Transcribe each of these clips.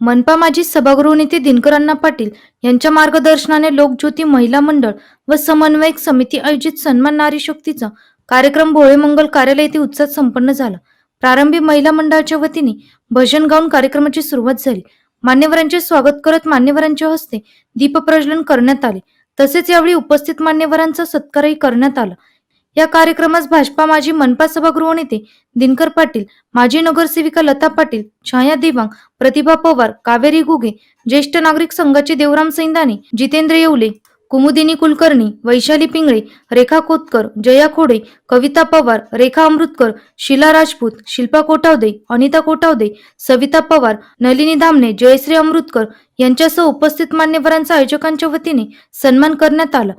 मनपा माजी सभागृह नेते दिनकर अण्णा पाटील यांच्या मार्गदर्शनाने लोकज्योती महिला मंडळ व समन्वयक समिती आयोजित सन्मान नारी शक्तीचा कार्यक्रम भोळे मंगल कार्यालय येथे उत्साहात संपन्न झाला। प्रारंभी महिला मंडळाच्या वतीने भजन गाऊन कार्यक्रमाची सुरुवात झाली। मान्यवरांचे स्वागत करत मान्यवरांच्या हस्ते दीप प्रज्वलन करण्यात आले। तसेच यावेळी उपस्थित मान्यवरांचा सत्कारही करण्यात आला। या कार्यक्रमास भाजपा माजी मनपा सभागृह नेते दिनकर पाटील, माजी नगरसेविका लता पाटील, छाया देवांग, प्रतिभा पवार, कावेरी घुगे, ज्येष्ठ नागरिक संघाचे देवराम सैंदाने, जितेंद्र येवले, कुमुदिनी कुलकर्णी, वैशाली पिंगळे, रेखा कोतकर, जया खोडे, कविता पवार, रेखा अमृतकर, शीला राजपूत, शिल्पा कोटावदे, अनिता कोटावदे, सविता पवार, नलिनी दामने, जयश्री अमृतकर यांच्यासह उपस्थित मान्यवरांचा आयोजकांच्या वतीने सन्मान करण्यात आला।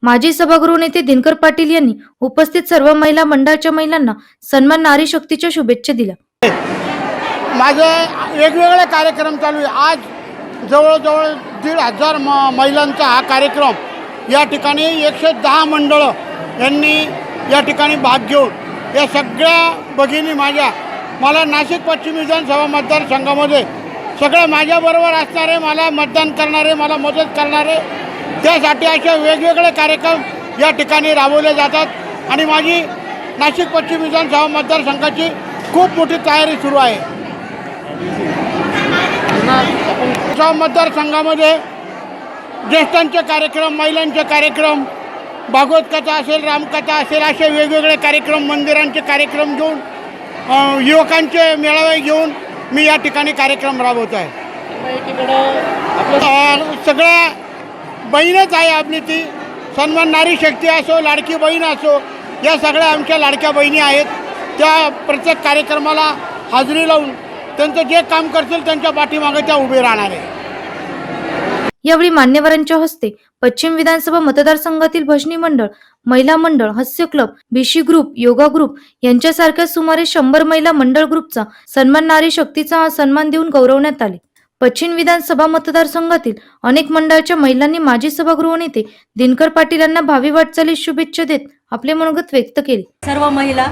माजी सभागृह नेते दिनकर पाटील यांनी उपस्थित सर्व महिला मंडळाच्या महिलांना सन्मान नारी शक्तीच्या शुभेच्छा दिल्या। माझे वेगवेगळे कार्यक्रम चालू आहे। आज जवळजवळ 1,500 महिलांचा हा कार्यक्रम या ठिकाणी 110 मंडळं यांनी या ठिकाणी भाग घेऊन या सगळ्या भगिनी मला नाशिक पश्चिम विधानसभा मतदारसंघामध्ये सगळे माझ्याबरोबर असणारे, मला मतदान करणारे, मला मदत करणारे, त्यासाठी असे वेगवेगळे कार्यक्रम या ठिकाणी राबवले जातात आणि माझी नाशिक पश्चिम विधानसभा मतदारसंघाची खूप मोठी तयारी सुरू आहे। मतदारसंघामध्ये ज्येष्ठांचे कार्यक्रम, महिलांचे कार्यक्रम, भागवत कथा असेल, रामकथा असेल, असे वेगवेगळे कार्यक्रम, मंदिरांचे कार्यक्रम घेऊन, युवकांचे मेळावे घेऊन मी या ठिकाणी कार्यक्रम राबवत आहे। सगळ्या बहीणच आहे आपली, ती सन्मान नारी शक्ती असो, लाडकी बहीण असो, या सगळ्या आमच्या लाडक्या बहिणी आहेत। त्या प्रत्येक कार्यक्रमाला हाजरी लावून त्यांचं जे काम करतील त्यांच्या पाठीमागे त्या उभे राहणार आहे। यावेळी मान्यवरांच्या हस्ते पश्चिम विधानसभा मतदारसंघातील भजनी मंडळ, महिला मंडळ, हास्य club, BC group, yoga group यांच्यासारख्या सुमारे 100 महिला मंडळ ग्रुपचा सन्मान नारी शक्तीचा हा सन्मान देऊन गौरवण्यात आले। पश्चिम विधानसभा मतदारसंघातील अनेक मंडळाच्या महिलांनी माजी सभागृह नेते दिनकर पाटील यांना भावी वाटचालीस शुभेच्छा देत आपले मनोगत व्यक्त केले। सर्व महिला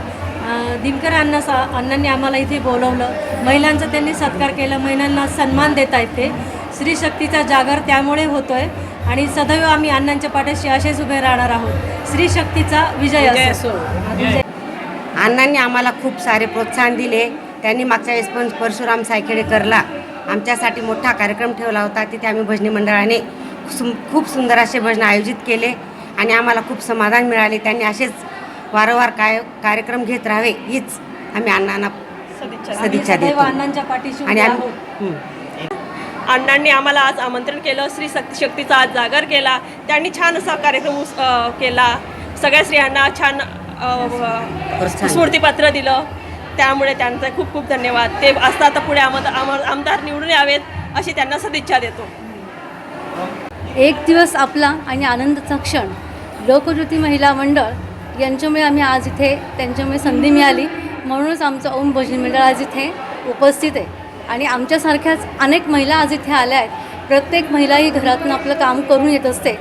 दिनकर अण्णांनी आम्हाला इथे बोलवलं, महिलांचा त्यांनी सत्कार केला, महिलांना सन्मान देत आहेत। ते स्त्री शक्तीचा जागर त्यामुळे होतोय आणि सदैव आम्ही अण्णांच्या पाठीशी असेच उभे राहणार आहोत। स्त्री शक्तीचा विजय असो। अण्णांनी आम्हाला खूप सारे प्रोत्साहन दिले। त्यांनी मागच्या वेळेस पण परशुराम सायखेडेकरला आमच्यासाठी मोठा कार्यक्रम ठेवला होता। तिथे आम्ही भजनी मंडळाने खूप सुंदर असे भजन आयोजित केले आणि आम्हाला खूप समाधान मिळाले। त्यांनी असेच वारंवार कार्यक्रम घेत राहावे हीच आम्ही अण्णांना सदिच्छा देतो। अण्णांच्या पाठीशी आणि अण्णांनी आम्हाला आज आमंत्रण केलं, स्त्री शक्तीचा आज जागर केला, त्यांनी छान असा कार्यक्रम केला, सगळ्या स्त्रियांना छान स्मृतिपत्र दिलं, त्यामुळे त्यांचा खूप खूप धन्यवाद। ते असतात पुढे आमदार निवडून यावेत अशी त्यांना सदिच्छा देतो। एक दिवस आपला आणि आनंदाचा क्षण लोकज्योती महिला मंडळ यांच्यामुळे आम्ही आज इथे त्यांच्यामुळे संधी मिळाली, म्हणूनच आमचं ओम भजनी मंडळ आज इथे उपस्थित आहे आणि आमच्यासारख्याच अनेक महिला आज इथे आल्या आहेत। प्रत्येक महिला ही घरातून आपलं काम करून येत असते,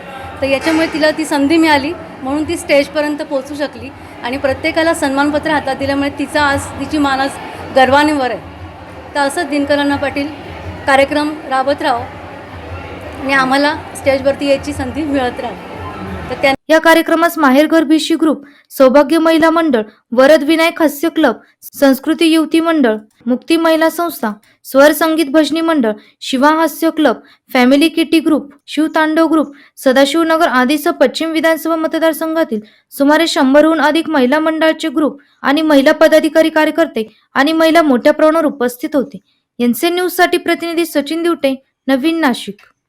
तर याच्यामुळे तिला ती संधी मिळाली म्हणून ती स्टेजपर्यंत पोहोचू शकली आणि प्रत्येकाला सन्मानपत्र हातात दिल्यामुळे तिची मान आज गर्वाने वर आहे। तर असंच दिनकर अण्णा पाटील कार्यक्रम राबत राहो आणि आम्हाला स्टेजवरती यायची संधी मिळत राहील। तर त्या या कार्यक्रमास माहेरघर भिशी ग्रुप, सौभाग्य महिला मंडळ, वरद विनायक हास्य क्लब, संस्कृती युवती मंडळ, मुक्ती महिला संस्था, स्वर संगीत भजनी मंडळ, Shiva Hasya club, family kitty group, Shivtandav group, Sadashivnagar आदीसह पश्चिम विधानसभा मतदारसंघातील सुमारे 100हून अधिक महिला मंडळाचे ग्रुप आणि महिला पदाधिकारी, कार्यकर्ते आणि महिला मोठ्या प्रमाणावर उपस्थित होते. एनसीएन न्यूज साठी प्रतिनिधी सचिन दिवटे, नवीन नाशिक.